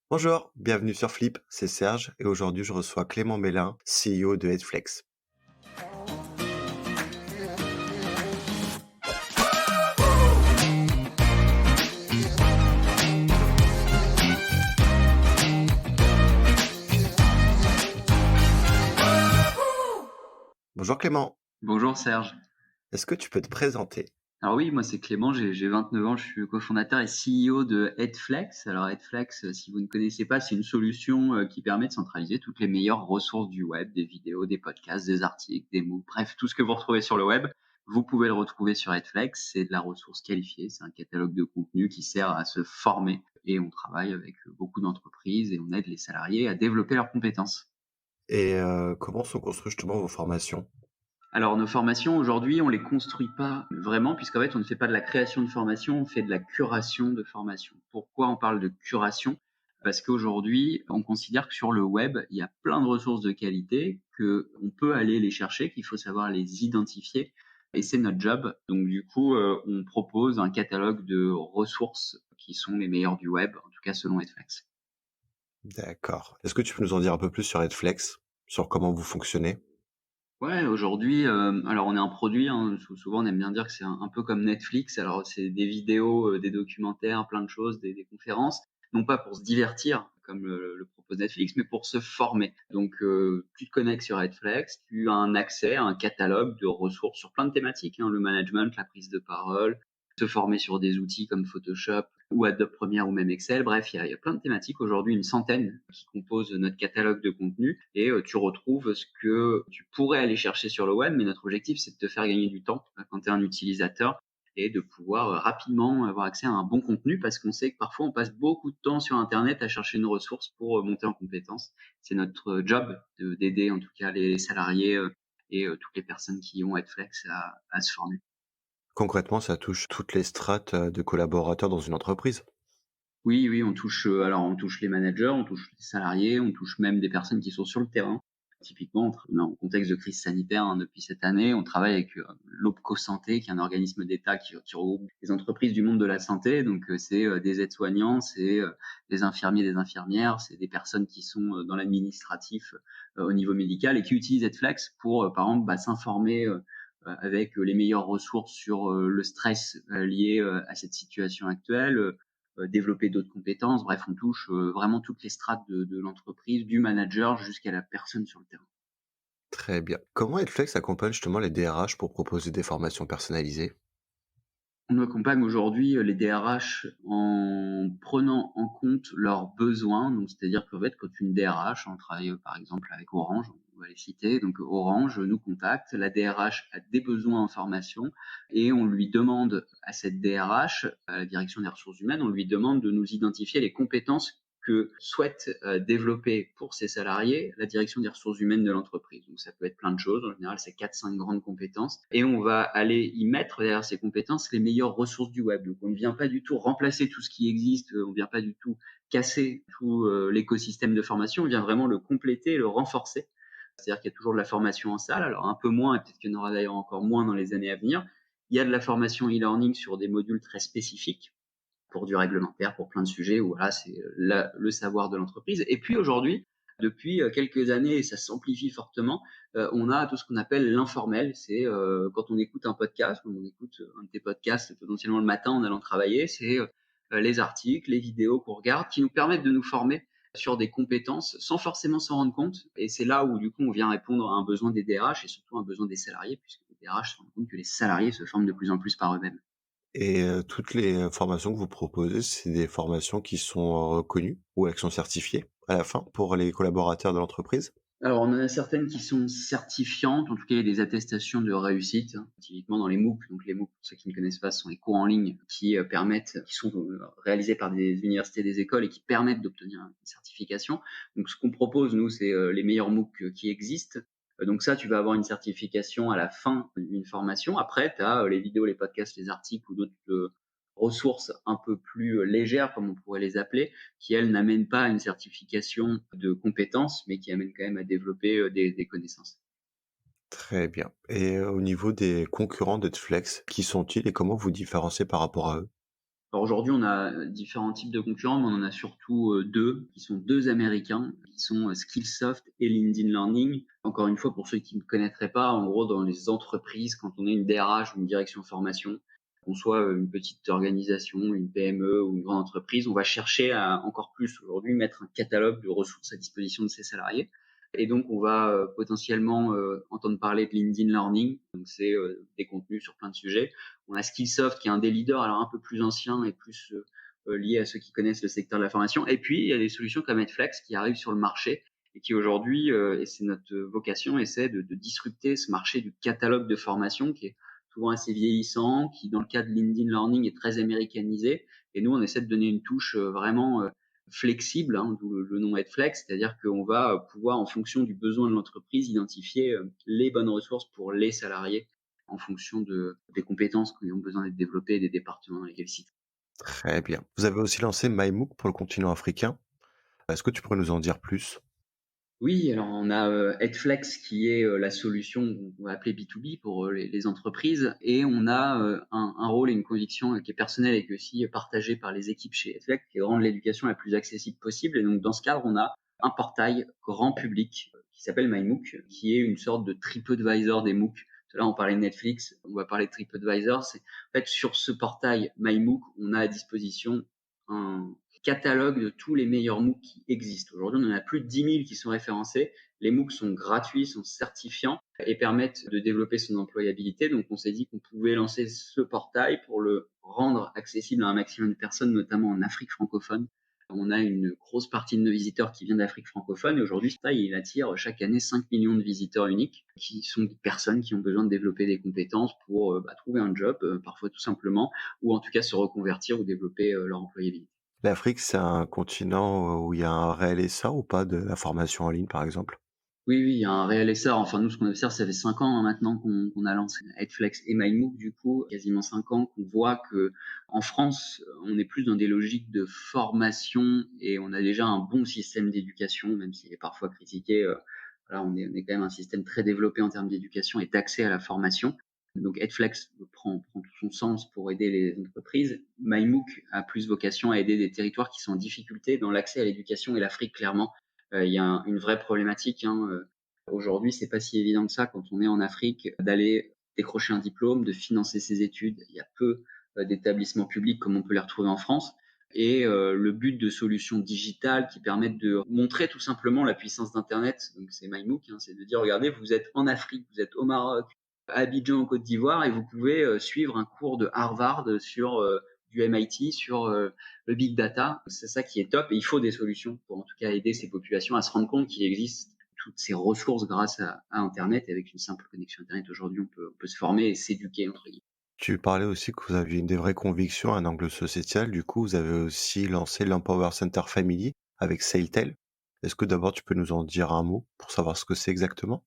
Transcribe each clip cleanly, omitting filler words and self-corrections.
Bonjour, bienvenue sur Flip, c'est Serge et aujourd'hui je reçois Clément Mélin, CEO de Headflex. Bonjour Clément, Bonjour Serge. est-ce que tu peux te présenter? Alors oui, moi c'est Clément, j'ai 29 ans, je suis cofondateur et CEO de Headflex. Alors Headflex, si vous ne connaissez pas, c'est une solution qui permet de centraliser toutes les meilleures ressources du web, des vidéos, des podcasts, des articles, des MOOC, bref, tout ce que vous retrouvez sur le web, vous pouvez le retrouver sur Headflex. C'est de la ressource qualifiée, c'est un catalogue de contenu qui sert à se former et on travaille avec beaucoup d'entreprises et on aide les salariés à développer leurs compétences. Et comment sont construites justement vos formations? Alors nos formations aujourd'hui, on les construit pas vraiment puisqu'en fait on ne fait pas de la création de formation, on fait de la curation de formation. Pourquoi on parle de curation? Parce qu'aujourd'hui, on considère que sur le web, il y a plein de ressources de qualité, qu'on peut aller les chercher, qu'il faut savoir les identifier et c'est notre job. Donc du coup, on propose un catalogue de ressources qui sont les meilleures du web, en tout cas selon Edflex. D'accord. Est-ce que tu peux nous en dire un peu plus sur Headflex, sur comment vous fonctionnez? Ouais, aujourd'hui, alors on est un produit, hein, souvent on aime bien dire que c'est un peu comme Netflix. Alors c'est des vidéos, des documentaires, plein de choses, des conférences, non pas pour se divertir comme le propose Netflix, mais pour se former. Donc tu te connectes sur Netflix, tu as un accès à un catalogue de ressources sur plein de thématiques, hein, le management, la prise de parole, se former sur des outils comme Photoshop ou Adobe Premiere ou même Excel. Bref, il y a plein de thématiques aujourd'hui, une centaine qui composent notre catalogue de contenu et tu retrouves ce que tu pourrais aller chercher sur le web, mais notre objectif, c'est de te faire gagner du temps quand tu es un utilisateur et de pouvoir rapidement avoir accès à un bon contenu parce qu'on sait que parfois on passe beaucoup de temps sur Internet à chercher une ressource pour monter en compétence. C'est notre job d'aider en tout cas les salariés et toutes les personnes qui ont Headflex à se former. Concrètement, ça touche toutes les strates de collaborateurs dans une entreprise. Oui, oui, on touche, alors on touche les managers, on touche les salariés, on touche même des personnes qui sont sur le terrain. Typiquement, on est en contexte de crise sanitaire, hein, depuis cette année. On travaille avec l'OPCO Santé, qui est un organisme d'État qui regroupe les entreprises du monde de la santé. Donc, c'est des aides-soignants, c'est des infirmiers, des infirmières, c'est des personnes qui sont dans l'administratif au niveau médical et qui utilisent Edflex pour, par exemple, s'informer avec les meilleures ressources sur le stress lié à cette situation actuelle, développer d'autres compétences. Bref, on touche vraiment toutes les strates de l'entreprise, du manager jusqu'à la personne sur le terrain. Très bien. Comment Headflex accompagne justement les DRH pour proposer des formations personnalisées? On accompagne aujourd'hui les DRH en prenant en compte leurs besoins. Donc, c'est-à-dire qu'en fait, quand une DRH, on travaille par exemple avec Orange, on va les citer. Donc, Orange nous contacte, la DRH a des besoins en formation et on lui demande à cette DRH, à la direction des ressources humaines, on lui demande de nous identifier les compétences que souhaite développer pour ses salariés la direction des ressources humaines de l'entreprise. Donc ça peut être plein de choses, en général c'est 4-5 grandes compétences, et on va aller y mettre derrière ces compétences les meilleures ressources du web. Donc on ne vient pas du tout remplacer tout ce qui existe, on ne vient pas du tout casser tout l'écosystème de formation, on vient vraiment le compléter et le renforcer. C'est-à-dire qu'il y a toujours de la formation en salle, alors un peu moins, et peut-être qu'il y en aura d'ailleurs encore moins dans les années à venir. Il y a de la formation e-learning sur des modules très spécifiques, pour du réglementaire, pour plein de sujets où voilà, c'est le savoir de l'entreprise. Et puis aujourd'hui, depuis quelques années, et ça s'amplifie fortement, on a tout ce qu'on appelle l'informel. C'est quand on écoute un podcast, quand on écoute un de tes podcasts potentiellement le matin en allant travailler, c'est les articles, les vidéos qu'on regarde qui nous permettent de nous former sur des compétences sans forcément s'en rendre compte. Et c'est là où du coup on vient répondre à un besoin des DRH et surtout un besoin des salariés, puisque les DRH se rendent compte que les salariés se forment de plus en plus par eux-mêmes. Et toutes les formations que vous proposez, c'est des formations qui sont reconnues ou elles sont certifiées à la fin pour les collaborateurs de l'entreprise? Alors, on en a certaines qui sont certifiantes, en tout cas, il y a des attestations de réussite, hein, typiquement dans les MOOC. Donc, les MOOC, pour ceux qui ne connaissent pas, ce sont les cours en ligne qui sont réalisés par des universités, des écoles et qui permettent d'obtenir une certification. Donc, ce qu'on propose, nous, c'est les meilleurs MOOC qui existent. Donc ça, tu vas avoir une certification à la fin d'une formation. Après, tu as les vidéos, les podcasts, les articles ou d'autres ressources un peu plus légères, comme on pourrait les appeler, qui, elles, n'amènent pas à une certification de compétences, mais qui amènent quand même à développer des connaissances. Très bien. Et au niveau des concurrents d'Edflex, qui sont-ils et comment vous différenciez par rapport à eux? Alors aujourd'hui, on a différents types de concurrents, mais on en a surtout 2, qui sont 2 américains, qui sont, Skillsoft et LinkedIn Learning. Encore une fois, pour ceux qui ne connaîtraient pas, en gros, dans les entreprises, quand on est une DRH ou une direction formation, qu'on soit, une petite organisation, une PME ou une grande entreprise, on va chercher à encore plus aujourd'hui mettre un catalogue de ressources à disposition de ses salariés et donc on va, potentiellement, entendre parler de LinkedIn Learning. Donc c'est, des contenus sur plein de sujets. On a Skillsoft qui est un des leaders, alors un peu plus ancien et plus lié à ceux qui connaissent le secteur de la formation. Et puis, il y a des solutions comme Edflex qui arrivent sur le marché et qui aujourd'hui, et c'est notre vocation, essaie de disrupter ce marché du catalogue de formation qui est souvent assez vieillissant, qui dans le cas de LinkedIn Learning est très américanisé. Et nous, on essaie de donner une touche vraiment flexible, hein, d'où le nom Edflex, c'est-à-dire qu'on va pouvoir, en fonction du besoin de l'entreprise, identifier les bonnes ressources pour les salariés en fonction des compétences qui ont besoin d'être développées et des départements dans lesquels ils s'y trouvent. Très bien. Vous avez aussi lancé MyMOOC pour le continent africain. Est-ce que tu pourrais nous en dire plus? Oui, alors on a Edflex qui est la solution qu'on va appeler B2B pour les entreprises et on a un rôle et une conviction qui est personnelle et qui est aussi partagée par les équipes chez Edflex, qui est de rendre l'éducation la plus accessible possible. Et donc dans ce cadre, on a un portail grand public qui s'appelle MyMOOC, qui est une sorte de TripAdvisor des MOOC. Là, on parlait de Netflix, on va parler de TripAdvisor. C'est en fait sur ce portail MyMOOC, on a à disposition un catalogue de tous les meilleurs MOOC qui existent. Aujourd'hui, on en a plus de 10 000 qui sont référencés. Les MOOC sont gratuits, sont certifiants et permettent de développer son employabilité. Donc, on s'est dit qu'on pouvait lancer ce portail pour le rendre accessible à un maximum de personnes, notamment en Afrique francophone. On a une grosse partie de nos visiteurs qui viennent d'Afrique francophone et aujourd'hui, ce portail, il attire chaque année 5 millions de visiteurs uniques qui sont des personnes qui ont besoin de développer des compétences pour trouver un job, parfois tout simplement, ou en tout cas se reconvertir ou développer leur employabilité. L'Afrique, c'est un continent où il y a un réel essor ou pas de la formation en ligne, par exemple? Oui, oui, il y a un réel essor. Enfin, nous, ce qu'on observe, ça fait 5 ans, hein, maintenant qu'on a lancé Edflex et MyMOOC, du coup, quasiment 5 ans qu'on voit que en France, on est plus dans des logiques de formation et on a déjà un bon système d'éducation, même s'il est parfois critiqué. Voilà, on est quand même un système très développé en termes d'éducation et d'accès à la formation. Donc, Edflex prend tout son sens pour aider les entreprises. MyMOOC a plus vocation à aider des territoires qui sont en difficulté dans l'accès à l'éducation et l'Afrique, clairement. Il y a une vraie problématique, hein. Aujourd'hui, c'est pas si évident que ça quand on est en Afrique d'aller décrocher un diplôme, de financer ses études. Il y a peu d'établissements publics comme on peut les retrouver en France. Et le but de solutions digitales qui permettent de montrer tout simplement la puissance d'Internet, donc c'est MyMOOC, hein, c'est de dire regardez, vous êtes en Afrique, vous êtes au Maroc, à Abidjan en Côte d'Ivoire, et vous pouvez suivre un cours de Harvard sur du MIT, sur le big data. C'est ça qui est top et il faut des solutions pour en tout cas aider ces populations à se rendre compte qu'il existe toutes ces ressources grâce à Internet. Et avec une simple connexion Internet, aujourd'hui, on peut se former et s'éduquer, entre guillemets. Tu parlais aussi que vous aviez une des vraies convictions, un angle sociétal. Du coup, vous avez aussi lancé l'Empower Center Family avec SailTel. Est-ce que d'abord tu peux nous en dire un mot pour savoir ce que c'est exactement?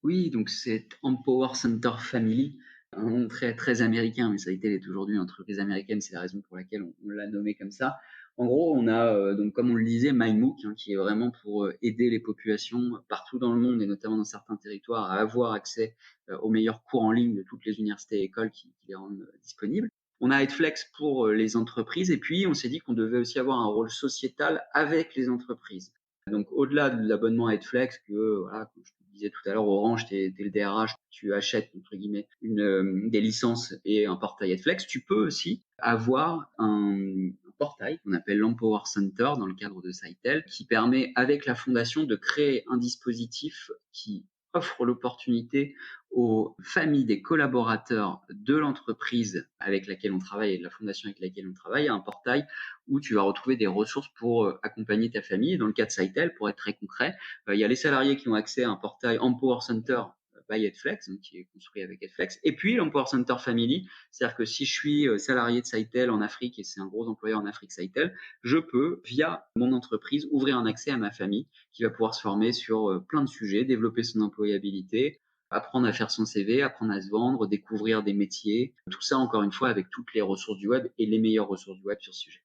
Oui, donc c'est Empower Center Family, un nom très, très américain, mais Sitel est aujourd'hui une entreprise américaine, c'est la raison pour laquelle on l'a nommé comme ça. En gros, on a donc comme on le disait, MyMOOC, hein, qui est vraiment pour aider les populations partout dans le monde et notamment dans certains territoires à avoir accès aux meilleurs cours en ligne de toutes les universités et écoles qui les rendent disponibles. On a Edflex pour les entreprises et puis on s'est dit qu'on devait aussi avoir un rôle sociétal avec les entreprises. Donc au-delà de l'abonnement à Edflex, que voilà, comme je te disais tout à l'heure, Orange, t'es le DRH, tu achètes entre guillemets des licences et un portail Edflex, tu peux aussi avoir un portail qu'on appelle l'Empower Center dans le cadre de Sitel, qui permet avec la fondation de créer un dispositif qui offre l'opportunité aux familles des collaborateurs de l'entreprise avec laquelle on travaille et de la fondation avec laquelle on travaille, un portail où tu vas retrouver des ressources pour accompagner ta famille. Dans le cas de Sitel, pour être très concret, il y a les salariés qui ont accès à un portail Empower Center by Edflex, donc qui est construit avec Edflex, et puis l'Empower Center Family, c'est-à-dire que si je suis salarié de Sitel en Afrique, et c'est un gros employeur en Afrique Sitel, je peux, via mon entreprise, ouvrir un accès à ma famille qui va pouvoir se former sur plein de sujets, développer son employabilité, apprendre à faire son CV, apprendre à se vendre, découvrir des métiers, tout ça encore une fois avec toutes les ressources du web et les meilleures ressources du web sur ce sujet.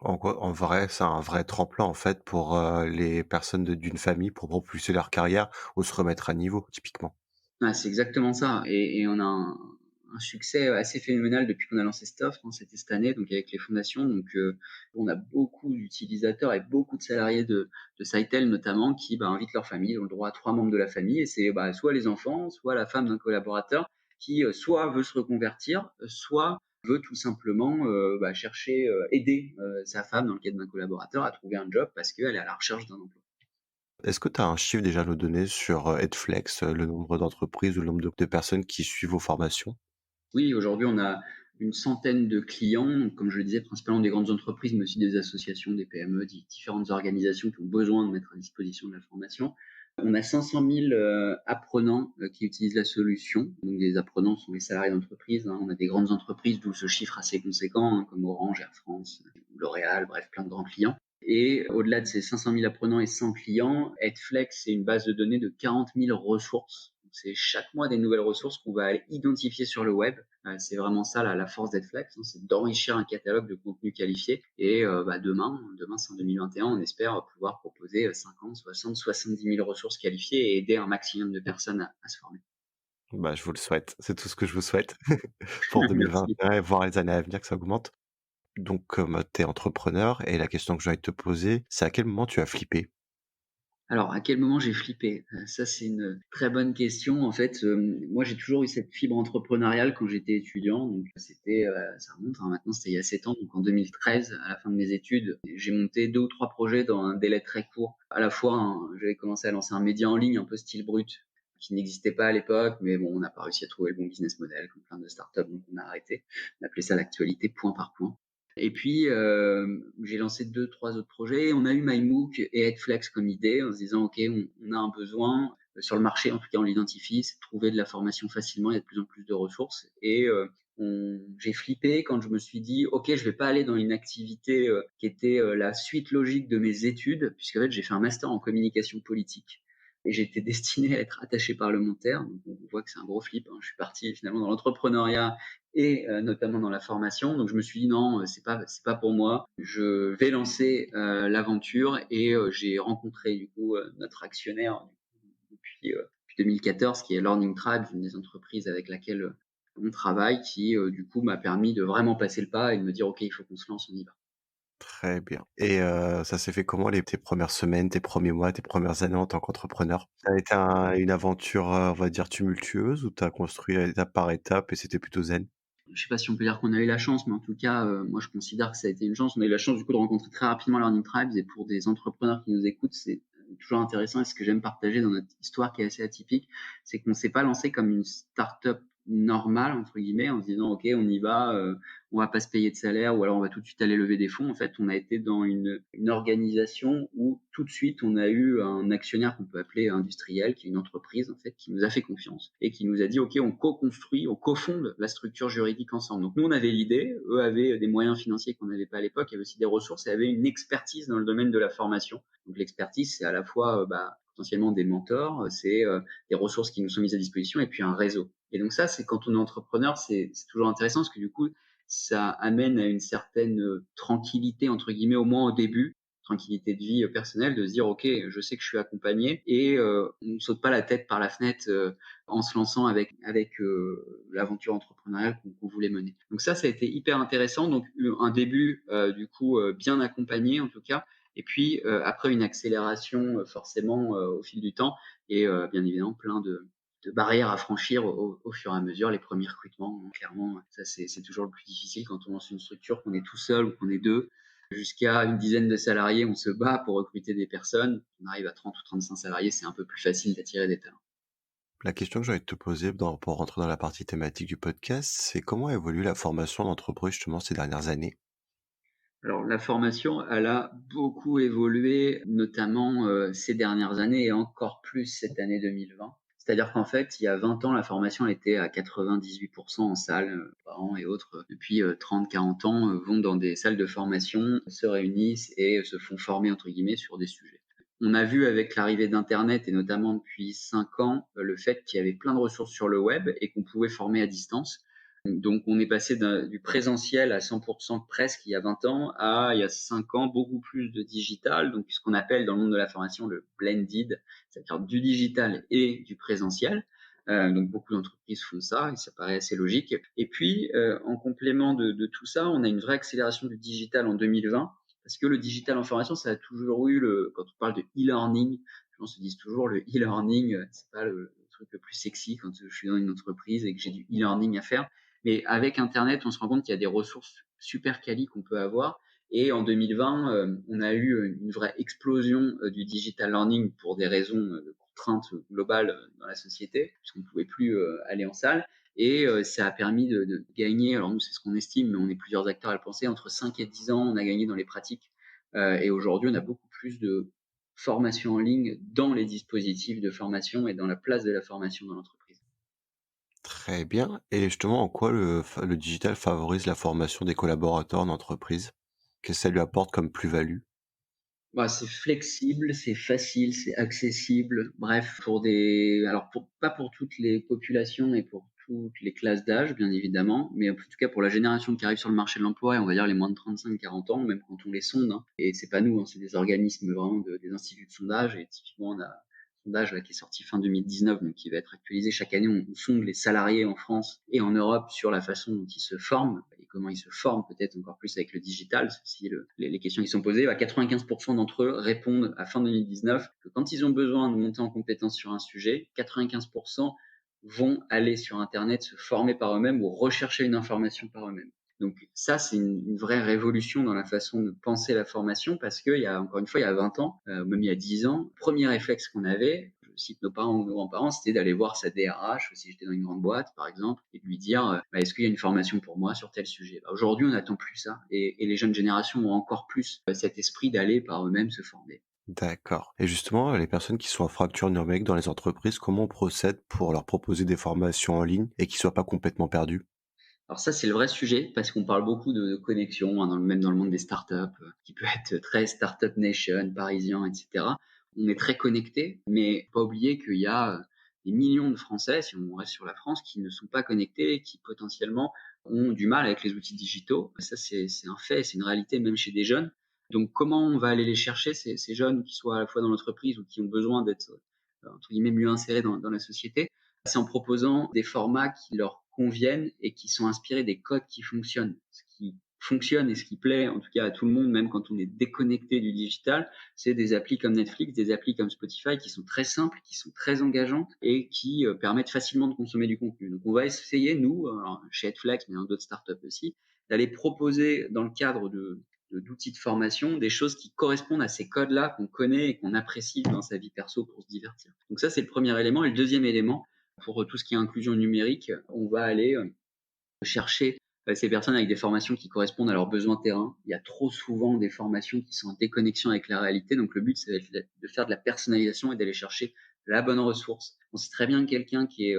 En vrai, c'est un vrai tremplin en fait pour les personnes d'une famille pour propulser leur carrière ou se remettre à niveau, typiquement. Ah, c'est exactement ça et on a un succès assez phénoménal depuis qu'on a lancé cette offre, hein, c'était cette année, donc avec les fondations. Donc, on a beaucoup d'utilisateurs et beaucoup de salariés de Sitel notamment qui invitent leur famille. Ils ont le droit à 3 membres de la famille et c'est soit les enfants, soit la femme d'un collaborateur qui soit veut se reconvertir, soit veut tout simplement chercher, aider sa femme dans le cadre d'un collaborateur à trouver un job parce qu'elle est à la recherche d'un emploi. Est-ce que tu as un chiffre déjà à nous donner sur, Edflex, le nombre d'entreprises ou le nombre de personnes qui suivent vos formations? Oui, aujourd'hui, on a une centaine de clients, donc comme je le disais, principalement des grandes entreprises, mais aussi des associations, des PME, différentes organisations qui ont besoin de mettre à disposition de la formation. On a 500 000 apprenants qui utilisent la solution. Donc, les apprenants sont les salariés d'entreprise, hein. On a des grandes entreprises, d'où ce chiffre assez conséquent, hein, comme Orange, Air France, L'Oréal, bref, plein de grands clients. Et au-delà de ces 500 000 apprenants et 100 clients, Edflex, c'est une base de données de 40 000 ressources. C'est chaque mois des nouvelles ressources qu'on va aller identifier sur le web. C'est vraiment ça la force d'Edflex, hein, c'est d'enrichir un catalogue de contenu qualifié. Et demain c'est en 2021, on espère pouvoir proposer 50, 60, 70 000 ressources qualifiées et aider un maximum de personnes à se former. Bah, je vous le souhaite, c'est tout ce que je vous souhaite pour Merci. 2021 et voire les années à venir que ça augmente. Donc, comme tu es entrepreneur et la question que j'ai envie de te poser, c'est à quel moment tu as flippé? Alors, à quel moment j'ai flippé? Ça, c'est une très bonne question. En fait, moi, j'ai toujours eu cette fibre entrepreneuriale quand j'étais étudiant. Donc, c'était, ça remonte, hein, maintenant, c'était il y a 7 ans. Donc, en 2013, à la fin de mes études, j'ai monté 2 ou 3 projets dans un délai très court. À la fois, j'avais commencé à lancer un média en ligne un peu style brut, qui n'existait pas à l'époque, mais bon, on n'a pas réussi à trouver le bon business model, comme plein de startups, donc on a arrêté. On appelait ça l'actualité point par point. Et puis, j'ai lancé 2, 3 autres projets. On a eu MyMOOC et Headflex comme idée en se disant, OK, on a un besoin sur le marché, en tout cas on l'identifie, c'est de trouver de la formation facilement, il y a de plus en plus de ressources. Et j'ai flippé quand je me suis dit, OK, je vais pas aller dans une activité qui était la suite logique de mes études, puisqu'en fait j'ai fait un master en communication politique. Et j'étais destiné à être attaché parlementaire. Donc on voit que c'est un gros flip, hein. Je suis parti finalement dans l'entrepreneuriat et notamment dans la formation. Donc je me suis dit non, c'est pas pour moi. Je vais lancer l'aventure et j'ai rencontré du coup notre actionnaire depuis 2014 qui est Learning Tribe, une des entreprises avec laquelle on travaille, qui du coup m'a permis de vraiment passer le pas et de me dire ok, il faut qu'on se lance, on y va. Très bien. Et ça s'est fait comment tes premières semaines, tes premiers mois, tes premières années en tant qu'entrepreneur? Ça a été une aventure, on va dire tumultueuse ou tu as construit étape par étape et c'était plutôt zen? Je sais pas si on peut dire qu'on a eu la chance, mais en tout cas, moi je considère que ça a été une chance. On a eu la chance du coup de rencontrer très rapidement Learning Tribes et pour des entrepreneurs qui nous écoutent, c'est toujours intéressant et ce que j'aime partager dans notre histoire qui est assez atypique, c'est qu'on s'est pas lancé comme une start-up «normale» entre guillemets en se disant: «OK, on y va, on va pas se payer de salaire ou alors on va tout de suite aller lever des fonds». En fait, on a été dans une organisation où tout de suite on a eu un actionnaire qu'on peut appeler industriel, qui est une entreprise en fait, qui nous a fait confiance et qui nous a dit: «OK, on co-construit, on cofonde la structure juridique ensemble». Donc nous, on avait l'idée, eux avaient des moyens financiers qu'on n'avait pas à l'époque, il y avait aussi des ressources et avaient une expertise dans le domaine de la formation. Donc l'expertise, c'est à la fois potentiellement des mentors, c'est des ressources qui nous sont mises à disposition et puis un réseau. Et donc ça, c'est quand on est entrepreneur, c'est toujours intéressant parce que du coup, ça amène à une certaine tranquillité entre guillemets, au moins au début, tranquillité de vie personnelle, de se dire ok, je sais que je suis accompagné et on ne saute pas la tête par la fenêtre en se lançant avec l'aventure entrepreneuriale qu'on voulait mener. Donc ça a été hyper intéressant. Donc un début du coup bien accompagné en tout cas. Et puis après une accélération forcément au fil du temps et bien évidemment plein de barrières à franchir au fur et à mesure. Les premiers recrutements, hein, clairement, ça c'est toujours le plus difficile quand on lance une structure, qu'on est tout seul ou qu'on est deux. Jusqu'à une dizaine de salariés, on se bat pour recruter des personnes. On arrive à 30 ou 35 salariés, c'est un peu plus facile d'attirer des talents. La question que j'ai envie de te poser pour rentrer dans la partie thématique du podcast, c'est comment évolue la formation d'entreprise justement ces dernières années? Alors la formation, elle a beaucoup évolué, notamment ces dernières années et encore plus cette année 2020. C'est-à-dire qu'en fait, il y a 20 ans, la formation elle était à 98% en salle. Parents et autres, depuis 30-40 ans, vont dans des salles de formation, se réunissent et se font former entre guillemets sur des sujets. On a vu avec l'arrivée d'internet et notamment depuis 5 ans, le fait qu'il y avait plein de ressources sur le web et qu'on pouvait former à distance. Donc on est passé du présentiel à 100% presque il y a 20 ans à il y a 5 ans beaucoup plus de digital, donc ce qu'on appelle dans le monde de la formation le blended, c'est-à-dire du digital et du présentiel. Donc beaucoup d'entreprises font ça et ça paraît assez logique. Et puis, en complément de tout ça, on a une vraie accélération du digital en 2020 parce que le digital en formation, ça a toujours eu quand on parle de e-learning, les gens se disent toujours le e-learning, c'est pas le truc le plus sexy quand je suis dans une entreprise et que j'ai du e-learning à faire. Mais avec internet, on se rend compte qu'il y a des ressources super quali qu'on peut avoir et en 2020, on a eu une vraie explosion du digital learning pour des raisons de contraintes globales dans la société, puisqu'on ne pouvait plus aller en salle. Et ça a permis de gagner, alors nous c'est ce qu'on estime, mais on est plusieurs acteurs à le penser, entre 5 et 10 ans, on a gagné dans les pratiques. Et aujourd'hui, on a beaucoup plus de formation en ligne dans les dispositifs de formation et dans la place de la formation dans l'entreprise. Très bien, et justement, en quoi le digital favorise la formation des collaborateurs en entreprise? Qu'est-ce que ça lui apporte comme plus-value? Bah, c'est flexible, c'est facile, c'est accessible. Bref, pour des alors pas pour toutes les populations et pour toutes les classes d'âge, bien évidemment, mais en tout cas pour la génération qui arrive sur le marché de l'emploi et on va dire les moins de 35-40 ans, même quand on les sonde, hein. Et c'est pas nous, hein, c'est des organismes vraiment des instituts de sondage et typiquement on a un sondage là qui est sorti fin 2019, donc qui va être actualisé chaque année. On sonde les salariés en France et en Europe sur la façon dont ils se forment et comment ils se forment peut-être encore plus avec le digital, si les questions qui sont posées. 95% d'entre eux répondent à fin 2019 que quand ils ont besoin de monter en compétence sur un sujet, 95% vont aller sur Internet se former par eux-mêmes ou rechercher une information par eux-mêmes. Donc ça, c'est une vraie révolution dans la façon de penser la formation parce qu'il y a, encore une fois, il y a 20 ans, même il y a 10 ans, le premier réflexe qu'on avait, je cite nos parents ou nos grands-parents, c'était d'aller voir sa DRH, si j'étais dans une grande boîte, par exemple, et de lui dire, bah, est-ce qu'il y a une formation pour moi sur tel sujet? Bah, aujourd'hui, on n'attend plus ça. Et les jeunes générations ont encore plus cet esprit d'aller par eux-mêmes se former. D'accord, et justement, les personnes qui sont en fracture numérique dans les entreprises, comment on procède pour leur proposer des formations en ligne et qu'ils soient pas complètement perdus? Alors ça, c'est le vrai sujet parce qu'on parle beaucoup de connexion, hein, même dans le monde des startups, qui peut être très startup nation, parisien, etc. On est très connectés, mais pas oublier qu'il y a des millions de Français, si on reste sur la France, qui ne sont pas connectés et qui potentiellement ont du mal avec les outils digitaux. Ça, c'est un fait, c'est une réalité même chez des jeunes. Donc comment on va aller les chercher, ces jeunes qui soient à la fois dans l'entreprise ou qui ont besoin d'être, entre guillemets, mieux insérés dans la société? C'est en proposant des formats qui leur conviennent et qui sont inspirés des codes qui fonctionnent. Ce qui fonctionne et ce qui plaît, en tout cas à tout le monde, même quand on est déconnecté du digital, c'est des applis comme Netflix, des applis comme Spotify qui sont très simples, qui sont très engageantes et qui permettent facilement de consommer du contenu. Donc on va essayer, nous, alors, chez Headflex, mais dans d'autres startups aussi, d'aller proposer dans le cadre d'outils de formation des choses qui correspondent à ces codes-là qu'on connaît et qu'on apprécie dans sa vie perso pour se divertir. Donc ça, c'est le premier élément. Et le deuxième élément, pour tout ce qui est inclusion numérique, on va aller chercher ces personnes avec des formations qui correspondent à leurs besoins terrain. Il y a trop souvent des formations qui sont en déconnexion avec la réalité. Donc le but, c'est de faire de la personnalisation et d'aller chercher la bonne ressource. On sait très bien que quelqu'un qui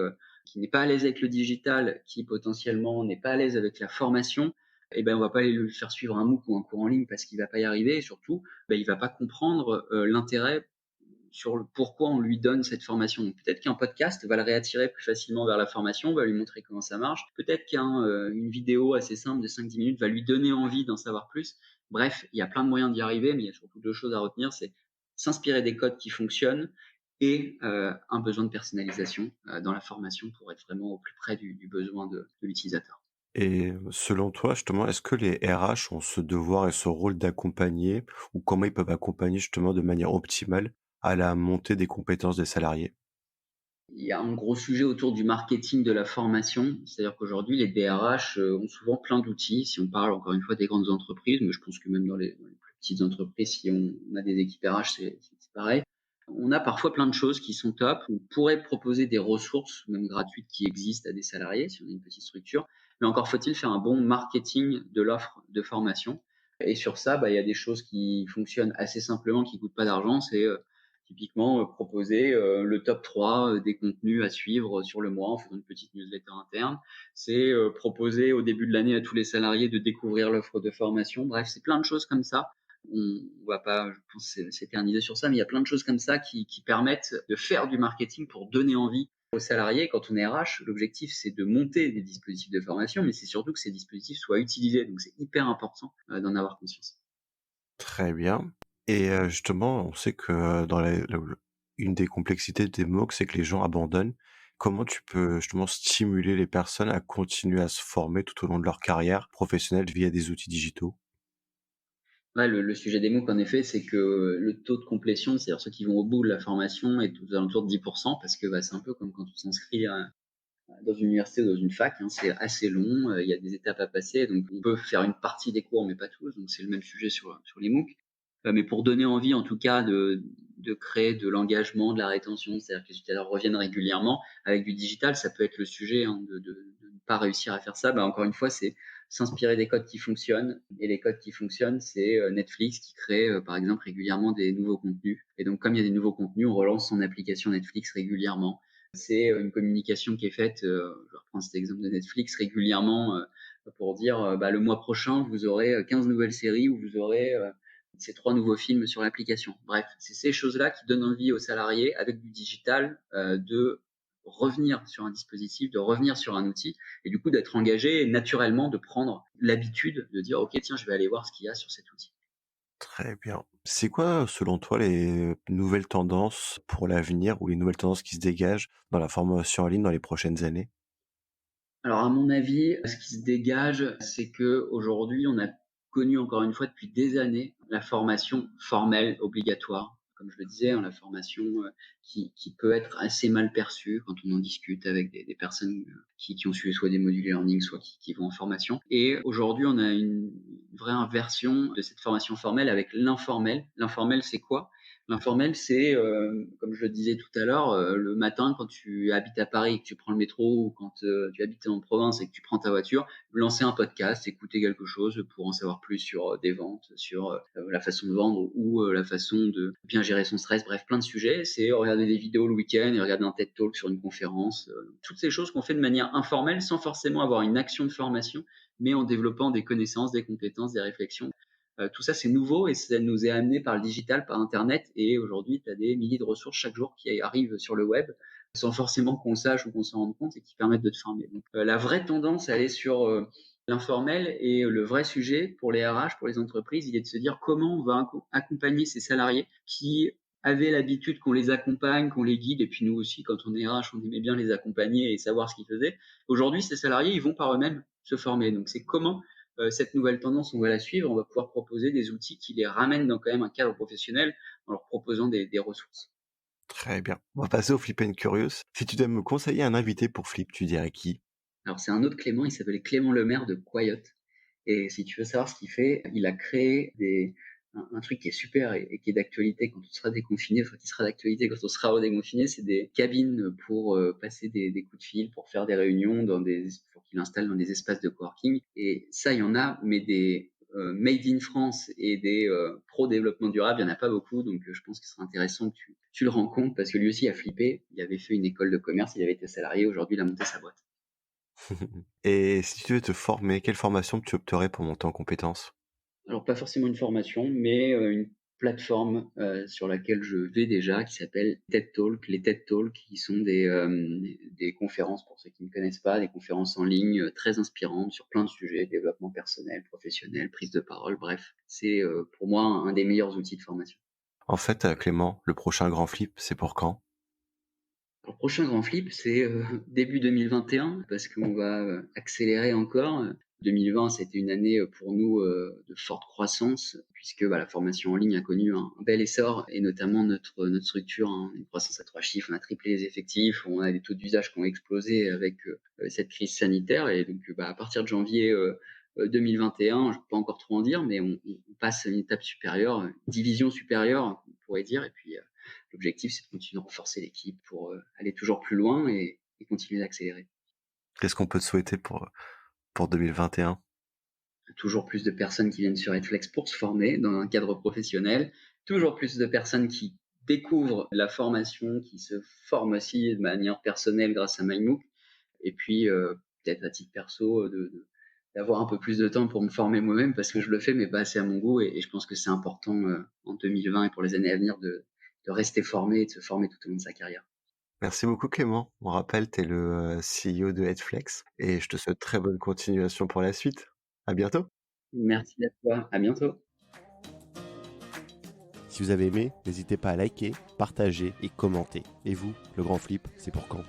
n'est pas à l'aise avec le digital, qui potentiellement n'est pas à l'aise avec la formation, eh ben, on va pas aller lui faire suivre un MOOC ou un cours en ligne parce qu'il va pas y arriver et surtout, ben, il va pas comprendre l'intérêt sur le pourquoi on lui donne cette formation. Donc peut-être qu'un podcast va le réattirer plus facilement vers la formation, va lui montrer comment ça marche. Peut-être qu'une vidéo assez simple de 5-10 minutes va lui donner envie d'en savoir plus. Bref, il y a plein de moyens d'y arriver, mais il y a surtout deux choses à retenir, c'est s'inspirer des codes qui fonctionnent et un besoin de personnalisation dans la formation pour être vraiment au plus près du besoin de l'utilisateur. Et selon toi, justement, est-ce que les RH ont ce devoir et ce rôle d'accompagner, ou comment ils peuvent accompagner justement de manière optimale à la montée des compétences des salariés? Il y a un gros sujet autour du marketing de la formation. C'est-à-dire qu'aujourd'hui, les DRH ont souvent plein d'outils. Si on parle encore une fois des grandes entreprises, mais je pense que même dans les plus petites entreprises, si on a des équipes RH, c'est pareil. On a parfois plein de choses qui sont top. On pourrait proposer des ressources, même gratuites, qui existent à des salariés si on est une petite structure. Mais encore faut-il faire un bon marketing de l'offre de formation. Et sur ça, bah, il y a des choses qui fonctionnent assez simplement, qui coûtent pas d'argent. C'est typiquement, proposer, le top 3 des contenus à suivre sur le mois en faisant une petite newsletter interne. C'est, proposer au début de l'année à tous les salariés de découvrir l'offre de formation. Bref, c'est plein de choses comme ça. On va pas, je pense, s'éterniser sur ça, mais il y a plein de choses comme ça qui permettent de faire du marketing pour donner envie aux salariés. Quand on est RH, l'objectif, c'est de monter des dispositifs de formation, mais c'est surtout que ces dispositifs soient utilisés. Donc c'est hyper important, d'en avoir conscience. Très bien, et justement, on sait que dans une des complexités des MOOC, c'est que les gens abandonnent. Comment tu peux justement stimuler les personnes à continuer à se former tout au long de leur carrière professionnelle via des outils digitaux? Ouais, le sujet des MOOC, en effet, c'est que le taux de complétion, c'est-à-dire ceux qui vont au bout de la formation, est aux alentours de 10 parce que, bah, c'est un peu comme quand on s'inscrit dans une université ou dans une fac, hein, c'est assez long, il y a des étapes à passer, donc on peut faire une partie des cours, mais pas tous, donc c'est le même sujet sur les MOOC. Mais pour donner envie, en tout cas, de créer de l'engagement, de la rétention, c'est-à-dire que les utilisateurs reviennent régulièrement avec du digital, ça peut être le sujet, hein, de ne pas réussir à faire ça. Bah, encore une fois, c'est s'inspirer des codes qui fonctionnent, et les codes qui fonctionnent, c'est Netflix qui crée, par exemple, régulièrement des nouveaux contenus. Et donc, comme il y a des nouveaux contenus, on relance son application Netflix régulièrement. C'est une communication qui est faite, je reprends cet exemple de Netflix, régulièrement, pour dire, bah, le mois prochain, vous aurez 15 nouvelles séries, ou vous aurez ces 3 nouveaux films sur l'application. Bref, c'est ces choses-là qui donnent envie aux salariés, avec du digital, de revenir sur un dispositif, de revenir sur un outil, et du coup d'être engagé, et naturellement de prendre l'habitude de dire: «OK, tiens, je vais aller voir ce qu'il y a sur cet outil». Très bien. C'est quoi, selon toi, les nouvelles tendances pour l'avenir ou les nouvelles tendances qui se dégagent dans la formation en ligne dans les prochaines années? Alors à mon avis, ce qui se dégage, c'est qu'aujourd'hui, on a connu encore une fois depuis des années la formation formelle obligatoire. Comme je le disais, hein, la formation qui peut être assez mal perçue quand on en discute avec des personnes qui ont suivi soit des modules e-learning, soit qui vont en formation. Et aujourd'hui, on a une vraie inversion de cette formation formelle avec l'informel. L'informel, c'est quoi? L'informel, c'est, comme je le disais tout à l'heure, le matin quand tu habites à Paris et que tu prends le métro, ou quand, tu habites en province et que tu prends ta voiture, lancer un podcast, écouter quelque chose pour en savoir plus sur, des ventes, sur, la façon de vendre, ou, la façon de bien gérer son stress, bref, plein de sujets. C'est regarder des vidéos le week-end et regarder un TED Talk sur une conférence, toutes ces choses qu'on fait de manière informelle sans forcément avoir une action de formation, mais en développant des connaissances, des compétences, des réflexions. Tout ça, c'est nouveau, et ça nous est amené par le digital, par internet, et aujourd'hui, tu as des milliers de ressources chaque jour qui arrivent sur le web, sans forcément qu'on le sache ou qu'on s'en rende compte, et qui permettent de te former. Donc, la vraie tendance, elle est sur, l'informel, et le vrai sujet pour les RH, pour les entreprises, il est de se dire comment on va accompagner ces salariés qui avaient l'habitude qu'on les accompagne, qu'on les guide, et puis nous aussi, quand on est RH, on aimait bien les accompagner et savoir ce qu'ils faisaient. Aujourd'hui, ces salariés, ils vont par eux-mêmes se former. Donc c'est comment cette nouvelle tendance, on va la suivre, on va pouvoir proposer des outils qui les ramènent dans quand même un cadre professionnel, en leur proposant des ressources. Très bien. On va passer au Flip and Curious. Si tu dois me conseiller un invité pour Flip, tu dirais qui? Alors c'est un autre Clément, il s'appelle Clément Lemaire de Quiot. Et si tu veux savoir ce qu'il fait, il a créé un truc qui est super, et qui est d'actualité quand on sera déconfiné, enfin qui sera d'actualité quand on sera redéconfiné, c'est des cabines pour passer des coups de fil, pour faire des réunions, pour qu'il installe dans des espaces de coworking. Et ça, il y en a, mais des made in France et des pro développement durable, il n'y en a pas beaucoup. Donc je pense qu'il serait intéressant que tu le rencontres, parce que lui aussi a flippé. Il avait fait une école de commerce, il avait été salarié, aujourd'hui il a monté sa boîte. Et si tu veux te former, quelle formation tu opterais pour monter en compétences? Alors pas forcément une formation, mais une plateforme, sur laquelle je vais déjà, qui s'appelle TED Talk. Les TED Talks qui sont des conférences, pour ceux qui ne connaissent pas, des conférences en ligne, très inspirantes sur plein de sujets: développement personnel, professionnel, prise de parole, bref. C'est, pour moi, un des meilleurs outils de formation. En fait, Clément, le prochain grand Flip, c'est pour quand? Alors, le prochain grand flip, c'est début 2021, parce qu'on va accélérer encore. 2020, c'était une année pour nous de forte croissance, puisque bah, la formation en ligne a connu un bel essor, et notamment notre structure, hein, une croissance à 3 chiffres. On a triplé les effectifs, on a des taux d'usage qui ont explosé avec cette crise sanitaire. Et donc, bah, à partir de janvier 2021, je ne peux pas encore trop en dire, mais on passe à une étape supérieure, une division supérieure, on pourrait dire. Et puis, l'objectif, c'est de continuer à renforcer l'équipe pour aller toujours plus loin, et continuer d'accélérer. Qu'est-ce qu'on peut te souhaiter pour 2021? Toujours plus de personnes qui viennent sur Edflex pour se former dans un cadre professionnel, toujours plus de personnes qui découvrent la formation, qui se forment aussi de manière personnelle grâce à MyMOOC. Et puis, peut-être à titre perso, d'avoir un peu plus de temps pour me former moi-même, parce que je le fais, mais pas assez à mon goût. Et je pense que c'est important en 2020 et pour les années à venir de rester formé et de se former tout au long de sa carrière. Merci beaucoup Clément. On rappelle, tu es le CEO de Headflex et je te souhaite très bonne continuation pour la suite. À bientôt. Merci à toi, à bientôt. Si vous avez aimé, n'hésitez pas à liker, partager et commenter. Et vous, le grand flip, c'est pour quand?